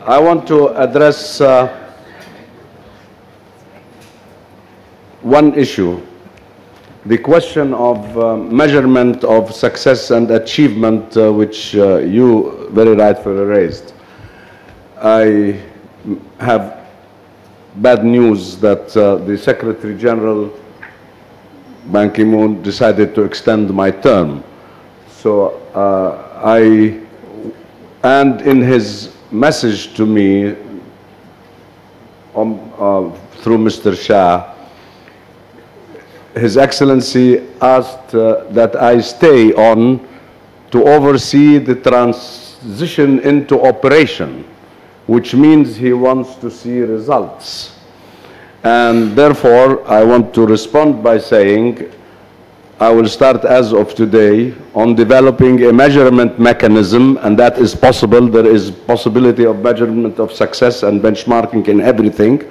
I want to address one issue, the question of measurement of success and achievement, which you very rightfully raised. I have bad news that the Secretary General Ban Ki-moon decided to extend my term. So and in his message to me through Mr. Shah, His Excellency asked that I stay on to oversee the transition into operation, which means he wants to see results. And therefore, I want to respond by saying I will start as of today on developing a measurement mechanism, and that is possible. There is possibility of measurement of success and benchmarking in everything.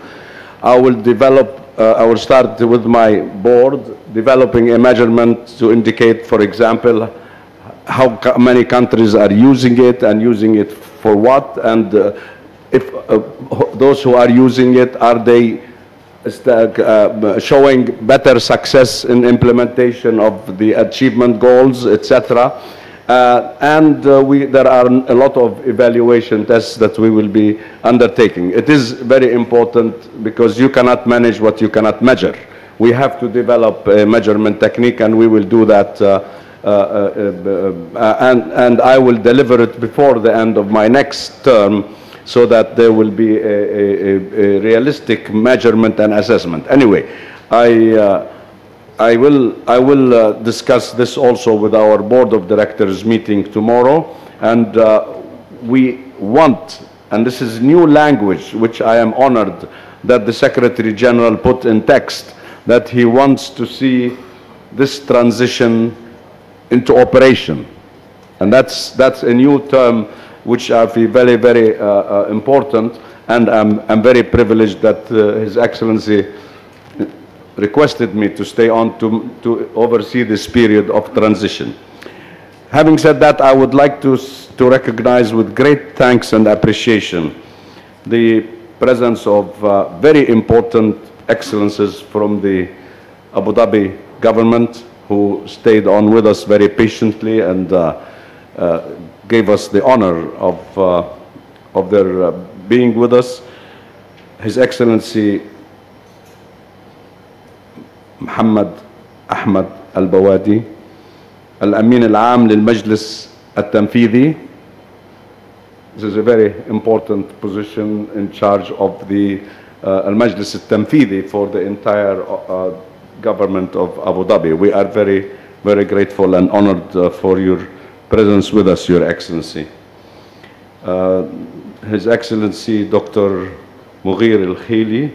I will start with my board, developing a measurement to indicate, for example, how many countries are using it and using it for what, and if those who are using it, are they showing better success in implementation of the achievement goals, etc. There are a lot of evaluation tests that we will be undertaking. It is very important because you cannot manage what you cannot measure. We have to develop a measurement technique, and we will do that, and I will deliver it before the end of my next term, so that there will be a realistic measurement and assessment. Anyway, I will discuss this also with our board of directors meeting tomorrow, and we want, and this is new language which I am honored that the Secretary General put in text, that he wants to see this transition into operation. And that's a new term which I feel very, very important, and I'm very privileged that His Excellency requested me to stay on to oversee this period of transition. Having said that, I would like to recognize with great thanks and appreciation the presence of very important excellences from the Abu Dhabi government, who stayed on with us very patiently and gave us the honor of their being with us. His Excellency محمد أحمد البوادي الأمين العام للمجلس التنفيذي. This is a very important position in charge of the المجلس التنفيذي for the entire government of Abu Dhabi. We are very, very grateful and honored for your presence with us, Your Excellency. His Excellency Dr. Mughir Al-Khili,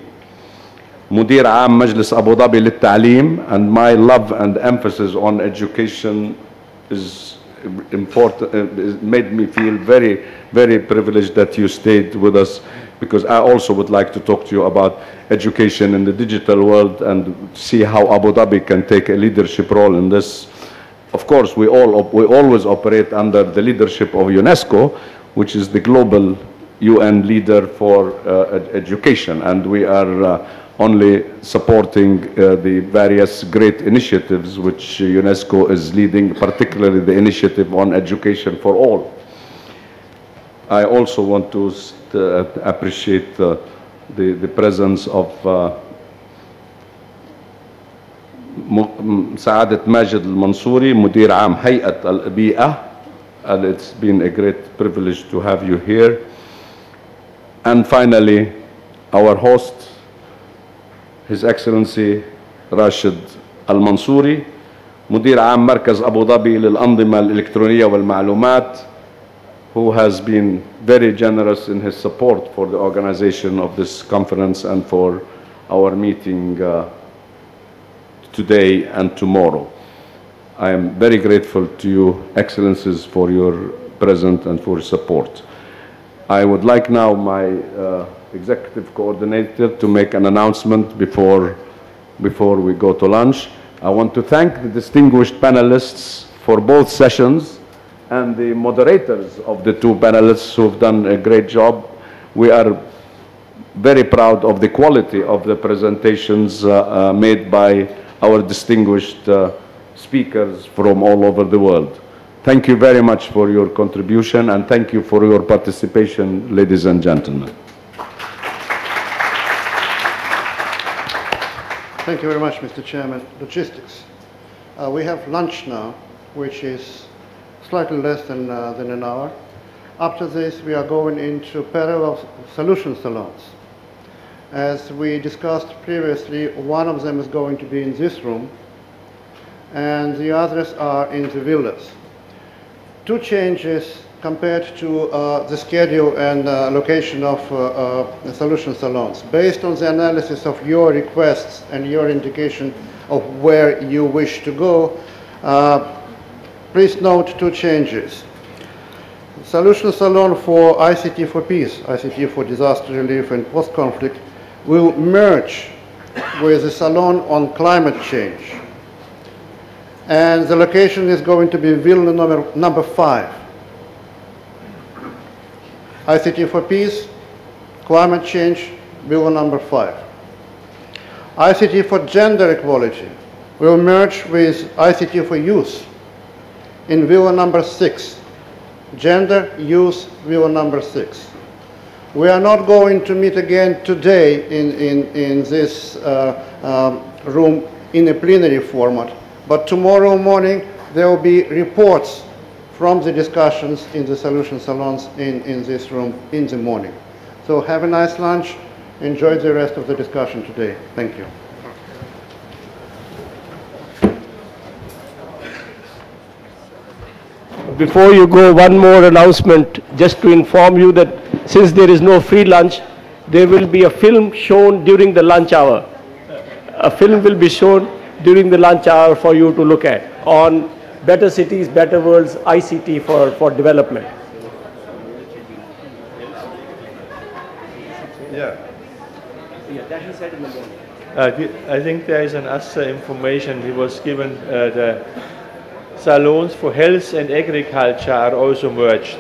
Mudir Aam Majlis Abu Dhabi للتعليم, and my love and emphasis on education is important. It made me feel very, very privileged that you stayed with us, because I also would like to talk to you about education in the digital world and see how Abu Dhabi can take a leadership role in this. Of course, we always operate under the leadership of UNESCO, which is the global UN leader for education, and we are only supporting the various great initiatives which UNESCO is leading, particularly the initiative on education for all. I also want to appreciate the presence of سعادة ماجد المنصوري, مدير عام هيئة البيئة, and it's been a great privilege to have you here. And finally, our host, His Excellency Rashid Al-Mansouri, مدير عام مركز أبو ظبي للأنظمة الإلكترونية والمعلومات, who has been very generous in his support for the organization of this conference and for our meeting today and tomorrow. I am very grateful to you, Excellencies, for your presence and for support. I would like now my executive coordinator to make an announcement before we go to lunch. I want to thank the distinguished panelists for both sessions and the moderators of the two panelists who have done a great job. We are very proud of the quality of the presentations made by our distinguished speakers from all over the world. Thank you very much for your contribution, and thank you for your participation, ladies and gentlemen. Thank you very much, Mr. Chairman. Logistics. We have lunch now, which is slightly less than an hour. After this, we are going into parallel solution salons. As we discussed previously, one of them is going to be in this room, and the others are in the villas. Two changes compared to the schedule and location of solution salons. Based on the analysis of your requests and your indication of where you wish to go, please note two changes. Solution salon for ICT for peace, ICT for disaster relief and post-conflict, will merge with the salon on climate change. And the location is going to be villa number 5. ICT for peace, climate change, villa number 5. ICT for gender equality will merge with ICT for youth in villa number 6. Gender, youth, villa number 6. We are not going to meet again today in this room in a plenary format, but tomorrow morning there will be reports from the discussions in the solution salons in this room in the morning. So have a nice lunch. Enjoy the rest of the discussion today. Thank you. Before you go, one more announcement, just to inform you that since there is no free lunch, there will be a film shown during the lunch hour. A film will be shown during the lunch hour for you to look at on Better Cities, Better Worlds, ICT for development. Yeah, that he said in the morning. I think there is an extra information. He was given the salons for health and agriculture are also merged.